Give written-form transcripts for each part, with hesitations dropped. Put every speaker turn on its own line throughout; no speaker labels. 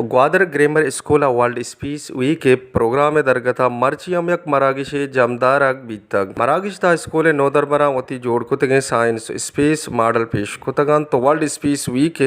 Gwadar grammar school world speech week program दरगता मर्चियम यक मरागिश जमदारक बीतग मरागिश दा स्कूल नोदरबरा वती जोड़ कुतगे साइंस स्पेस मॉडल पेश कुतगन तो वर्ल्ड स्पीच वीक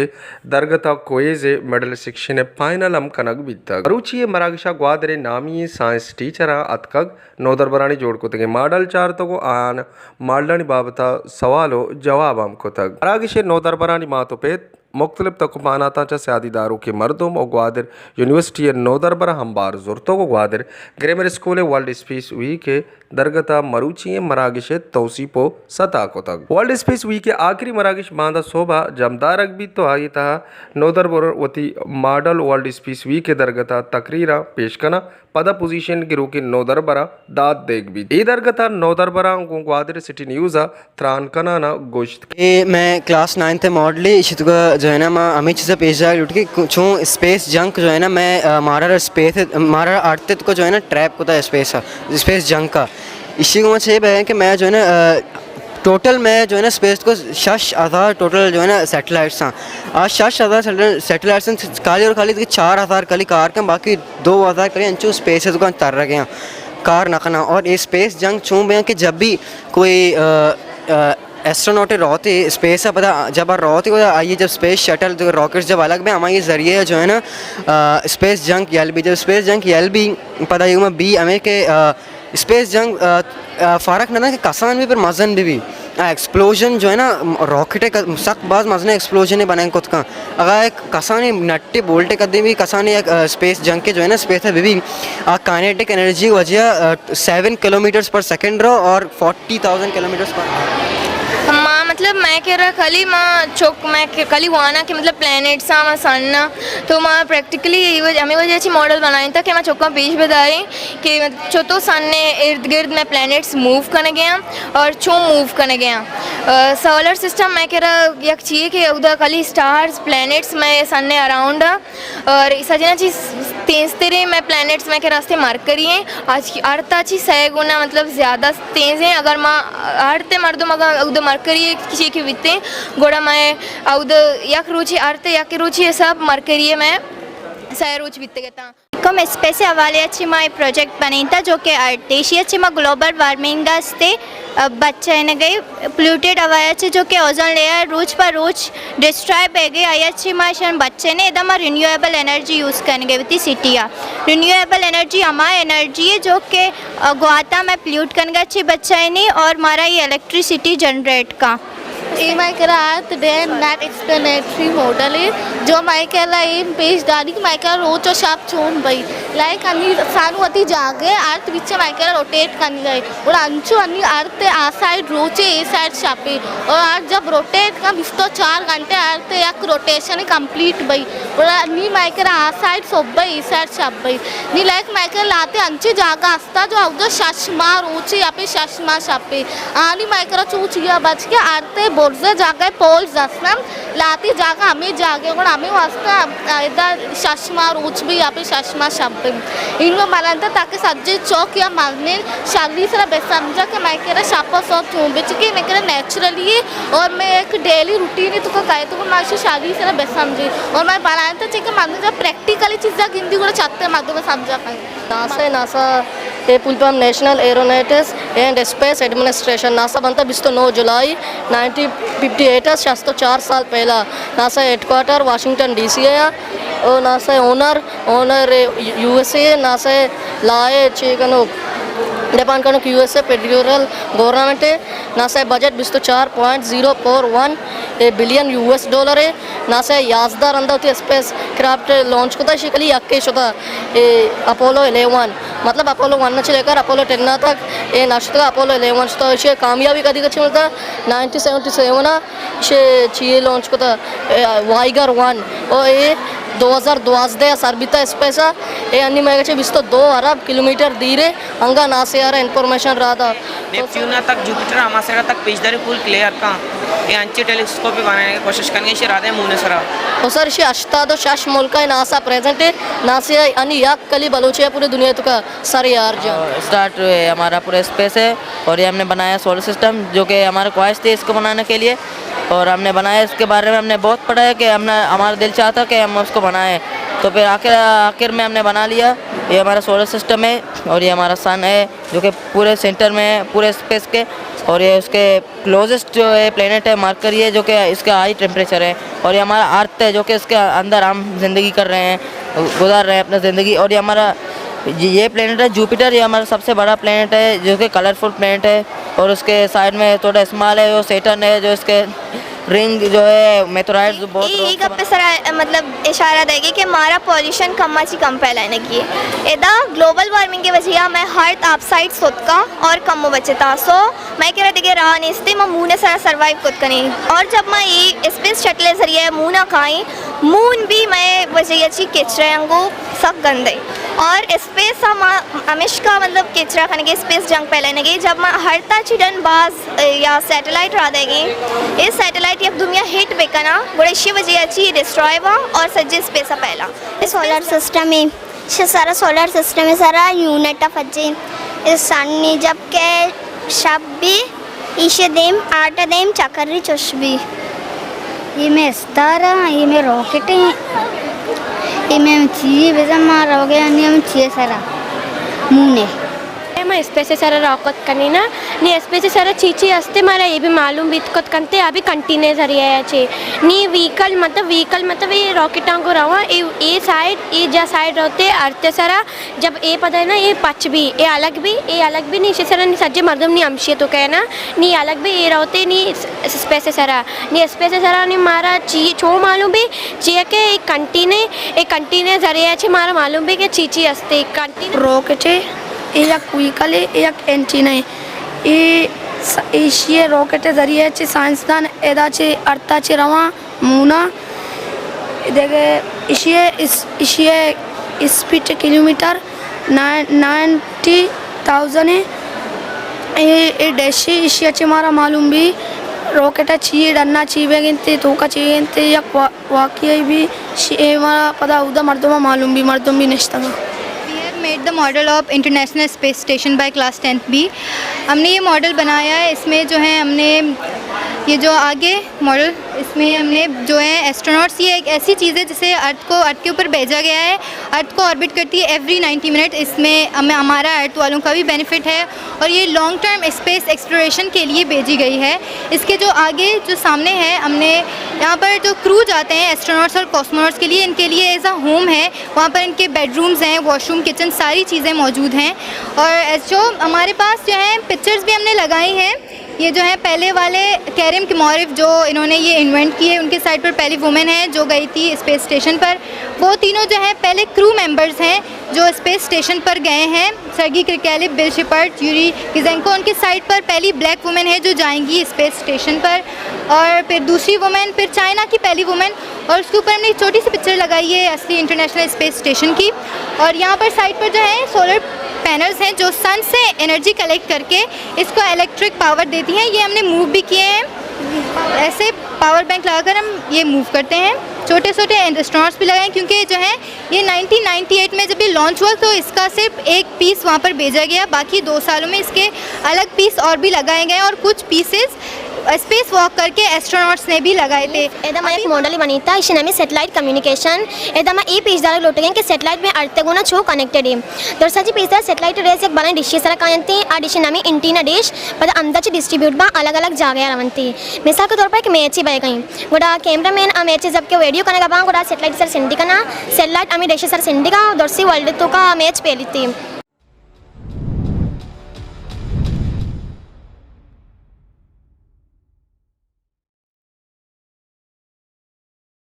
दरगता कोएज मेडल शिक्षण फाइनल हम कनक बीतग रुचि मरागिशा ग्वादरे नामी साइंस टीचर अतकग नोदरबरानी जोड़ कुतगे मॉडल चार तगो आन मॉडलनी बाबता सवालो जवाब हम कुतग मरागिश नोदरबरानी मातोपेत मुख्तलिफ तकुमानाताच्या सयादीदारों के मरदम और ग्वादर यूनिवर्सिटी नोदरबरा हमबार जुरतों को Gwadar grammar school world speech week के दरगता मरूची मरागिश तौसीपो सता को तक वर्ल्ड स्पीच वीक के आखिरी मरागिश बांधा सोबा जमदारक भी तो आई था नोदरबर वती मॉडल वर्ल्ड स्पीच वीक के दरगता तकरीरा पेश करना पदा पोजीशन की रोके नोदरबरा दाद देख भी ए दरगता नोदरबरा ग्वादर सिटी न्यूज़ त्रान कनाना गोश्त
मैं क्लास 9th मॉडल इशतुगा जो है ना मैं अमित से पेश जाए उठ के कुछ स्पेस जंक जो है ना मैं मारा आर्थिक को जो है ना ट्रैप होता है स्पेस जंक का इसी को मुझे है कि मैं जो है ना टोटल मैं जो है ना स्पेस को 6,000 टोटल जो है ना सैटेलाइट्स हैं आज 6,000 सैटेलाइट्स खाली और खाली 4,000 खाली कार के बाकी 2,000 करी अंचू स्पेस दुकान तर रखे हैं कार नखना और ये स्पेस जंग छूँ हैं कि जब भी कोई एस्ट्रोनॉट रहते स्पेस पता जब रहते आइए जब स्पेस शटल जो रॉकेट्स जब अलग में हमारे ज़रिए जो है ना स्पेस जंग यल भी जब स्पेस जंग यल भी पता ही बी हमें के स्पेस जंग फ़र्क ना कि कसान भी पर मजन भी एक्सप्लोजन जो है ना रॉकेट सख्त बाज मजन एक्सप्लोजन ही बनाए खुद का अगर एक कसानी नट्टे बोल्टे कदे भी कसानी एक स्पेस जंग के जो है ना स्पेस है भी काइनेटिक एनर्जी वजह 7 किलोमीटर्स पर सेकेंड रहो और 40,000 किलोमीटर्स पर
माँ मतलब मैं कह रहा खाली माँ चौक मैं खाली वाना कि मतलब प्लैनेट्स माँ सन तो माँ प्रैक्टिकली हमें वजह अच्छी मॉडल बनाई था कि मैं चौका पेश बताई कि चो तो सन ने इर्द गिर्द में प्लैनेट्स मूव करने गया और चो मूव करने गया सोलर सिस्टम मैं कह रहा यक चाहिए कि उधर खाली स्टार्स प्लैनेट्स में सन ने अराउंड और सजना चीज़ तेज़ तेरे मैं प्लैनेट्स में के रास्ते मार्क करिए आज की अर्थ अच्छी 100 गुना मतलब ज़्यादा तेज़ हैं अगर माँ अर्थ मर्दम अगर उधर मार्क करिए किसी के वित्ते गोड़ा मैं उधर यक रुचि अर्थ यक रुचि सब मार्क करिए मैं सह रुचि वित्ते कहता
कम स्पेस हवाले अच्छी माँ प्रोजेक्ट बनी था जो कि देशी अच्छी माँ ग्लोबल वार्मिंग दास्ते बच्चे ने गई पोल्यूटेड हवाई अच्छी जो कि ओजोन लेयर रोज पर रोज डिस्ट्रॉय पे गई आई अच्छी माँ शन बच्चे ने एकदम रिन्यूएबल एनर्जी यूज़ करने गई थी सिटी रिन्यूएबल एनर्जी हमारी एनर्जी है जो कि गुआता में पोल्यूट करने अच्छी बच्चा नहीं और हमारा ये इलेक्ट्रिसिटी जनरेट का
माइक्रात डे नेट एक्सप्लेनेटरी मॉडल है जो माइकला एम पेश दारी माइकला रोज और शाप छोन भाई लाइक अन्नी सानू अति जागे अर्थ विच माइकला रोटेट करनी गए और अंचु अन्नी अर्थ आ साइड रोचे ए साइड छापे और अर्थ जब रोटेट का बिस्तो 4 घंटे अर्थ एक रोटेशन कंप्लीट भाई और अन्नी माइकला आ साइड सोब भाई ए साइड छाप भाई नी लाइक माइकला लाते अंचे जागा अस्ता जो उधर शशमा रोचे या पे शशमा छापे आनी माइकला चूचिया बच के अर्थ बोर्जे जागे पोल जसना लाती जागा हमें जागे और हमें वास्ता इधर शशमा रोच भी यहाँ पे शशमा शब्द इनको मानता ताकि सज्जे चौक या मारने शादी से बेसमझा कि मैं कह रहा शापा सौ क्यों बेच के मैं कह रहा नेचुरली और मैं एक डेली रूटीन तो कहे तो मैं शादी से बेसमझी और मैं बनाता चाहिए कि मानो जब प्रैक्टिकली चीज़ा गिनती को चाहते माध्यम में समझा पाए
नासा ए पुलपम National Aeronautics and Space Administration NASA बनता 9 जुलाई 1958 शास्त्र 4 साल पहला नासा हेडक्वार्टर वाशिंगटन DC है और नासा ओनर USA नासा लाए चेकनो डिपेंड करो USA फेडरल गवर्नमेंट है NASA budget 4.041 billion US dollar है नासा याजदार अंदर स्पेस क्राफ्ट लॉन्च को था शिकली अक्केश होता अपोलो 11 मतलब अपोलो 1 से लेकर अपोलो 10 तक ये नाश्ता अपोलो 11 तो इसे कामयाबी कभी कच्ची मिलता 1977 इसे चाहिए लॉन्च को था वाइगर 1 और ये 2012 सर्बिता स्पेस ये अन्नी मैं बिस्तो 2 अरब किलोमीटर दूरे हंगा नासे यार इन्फॉर्मेशन रहा था
नेपच्यून तक जुपिटर हमासेरा तक पेजदारी फुल क्लियर का ये अंचे टेलीस्कोप बनाने की कोशिश करेंगे इसे राधे मुने सरा
और सर इसे अष्टादो शाश मुल्क है नासा प्रेजेंट है नासा अन्नी याक कली बलोचिया पूरी दुनिया तो का सर यार जो
स्टार्ट हमारा पूरा स्पेस है और ये हमने बनाया सोलर सिस्टम जो कि हमारे ख्वाहिश थी इसको बनाने के लिए और हमने बनाया इसके बारे में हमने बहुत पढ़ा है कि हमने हमारा दिल चाहता कि हम उसको बनाएं तो फिर आखिर में हमने बना लिया। ये हमारा सोलर सिस्टम है और ये हमारा सन है जो कि पूरे सेंटर में है पूरे स्पेस के, और ये उसके क्लोजेस्ट जो है प्लेनेट है मरकरी है जो कि इसका हाई टेम्परेचर है, और ये हमारा अर्थ है जो कि इसके अंदर हम जिंदगी कर रहे हैं, गुजार रहे हैं अपना ज़िंदगी। और ये हमारा ये प्लेनेट है जुपिटर, ये हमारा सबसे बड़ा प्लेनेट है जो कि कलरफुल प्लेनेट है, और उसके साइड में थोड़ा स्मॉल है जो सेटर्न है, जो इसके रिंग जो है मेथोराइड जो बहुत
ಈ ಗಪ್ಪ ಸರ मतलब इशारा देगी कि हमारा पॉल्यूशन कम्माची कम फैलाने की एदा ग्लोबल वार्मिंग के वजह मैं हर्ट अपसाइड सोतका और कम बचता सो मैं कह रहा देखिए रहा नहीं इसते मैं मून सारा सर्वाइव खुद करी, और जब मैं ये स्पेस शटल जरिए मून खाई मून भी मैं वजह अच्छी किचरे अंगो सब गंदे और स्पेस हमेश का मतलब किचरा खाने के स्पेस जंग फैलाने की जब मैं हरता चिड़न बाज या सैटेलाइट रहा देगी इस सैटेलाइट या दुनिया हिट बेकना बड़े इसी वजह अच्छी डिस्ट्रॉय हुआ और सज्जे स्पेस पहला
सोलर सिस्टम में सारा सोलर सिस्टम में सारा यूनिट फज्जे इस सन्नी जब के शब भी ईशे देम आठ देम चक्री चुश भी ये में स्टार ये में रॉकेट ये में चीज़ वैसा मार हो गया नहीं हम चीज़ सारा मूने
मैं स्पेस से सारा रॉकेट करनी ना नी स्पेस से सारा चीची असते मारा ये भी मालूम भी कत कंते अभी कंटिन्यू जरिए अच्छे नी व्हीकल मतलब ये रॉकेटां को रहा ये साइड ये जा साइड रहते अर्थ सारा जब ये पता है ना ये पच भी ये अलग भी नी इसे सारा नी सज्जे मर्दम नी अंशी तो कहना नी अलग भी ये रहते नी स्पेस से सारा नी मारा ची छो मालूम भी ची के एक कंटिन्यू जरिए अच्छे मारा मालूम भी कि चीची असते कंटिन्यू
रॉकेट एक व्हीकल है एक एंटीना है ये रॉकेट जरिए साइंसदान एदाचे अर्थाचे रवा मूना देखे इसे स्पीड किलोमीटर 90,000 है ये डैशी इसी अच्छे हमारा मालूम भी रॉकेट चाहिए डरना चाहिए गिनते तो का चाहिए गिनते या वाकई भी हमारा पता उदा मर्दों मालूम भी मर्दों भी निश्ता
made the model of International Space Station by class 10th B. हमने ये मॉडल बनाया है, इसमें जो है हमने ये जो आगे मॉडल इसमें हमने जो है एस्ट्रोनॉट्स ये एक ऐसी चीज़ है जिसे अर्थ के ऊपर भेजा गया है, अर्थ को ऑर्बिट करती है एवरी 90 मिनट। इसमें हमारा अर्थ वालों का भी बेनिफिट है और ये लॉन्ग टर्म स्पेस एक्सप्लोरेशन के लिए भेजी गई है। इसके जो आगे जो सामने है हमने यहाँ पर जो क्रू जाते हैं एस्ट्रोनॉट्स और कॉस्मोनॉट्स के लिए इनके लिए एज अ होम है, वहाँ पर इनके बेडरूम्स हैं, वॉशरूम, किचन सारी चीज़ें मौजूद हैं। और जो हमारे पास जो है पिक्चर्स भी हमने लगाई हैं, ये जो है पहले वाले कैरिम किमोरिफ जो इन्होंने ये इन्वेंट की है उनके साइड पर पहली वुमेन है जो गई थी स्पेस स्टेशन पर। वो तीनों जो है पहले क्रू मेंबर्स हैं जो स्पेस स्टेशन पर गए हैं, सर्गी क्रिकैलिप, बिल शिपर्ट, यूरी किजेंको। उनके साइड पर पहली ब्लैक वुमेन है जो जाएंगी स्पेस स्टेशन पर, और फिर दूसरी वुमेन, फिर चाइना की पहली वुमेन, और उसके ऊपर हमने एक छोटी सी पिक्चर लगाई है असली इंटरनेशनल स्पेस स्टेशन की। और यहाँ पर साइड पर जो है सोलर पैनल्स हैं जो सन से एनर्जी कलेक्ट करके इसको इलेक्ट्रिक पावर देती हैं। ये हमने मूव भी किए हैं, ऐसे पावर बैंक लगाकर हम ये मूव करते हैं। छोटे छोटे एस्ट्रोनॉट्स भी लगाए क्योंकि जो है ये 1998 में जब ये लॉन्च हुआ तो इसका सिर्फ एक पीस वहाँ पर भेजा गया, बाकी 2 सालों में इसके अलग पीस और भी लगाए गए और कुछ पीसेस स्पेस वॉक करके एस्ट्रोनॉट्स ने भी लगाए थे।
एकदम एक मॉडल बनी था इसे नाम सैटेलाइट कम्युनिकेशन एकदम ये पेजदार लोटे कि सैटेलाइट में अर्थ गुना छो कनेक्टेड है दोसा जी पेजदार सैटेलाइट रेस एक बना डिश सारा कहते आ डिश नाम इंटीना डिश पता अंदर डिस्ट्रीब्यूट बा अलग अलग जगह रवंती। मिसाल के तौर पर एक मैच बह गई गोटा कैमरामैन आ मैच जब के वीडियो करने का गोटा सैटेलाइट सर सेंडी का ना सैटेलाइट आमी डिश सर सेंडी का दोसी वर्ल्ड तो का मैच पेली थी।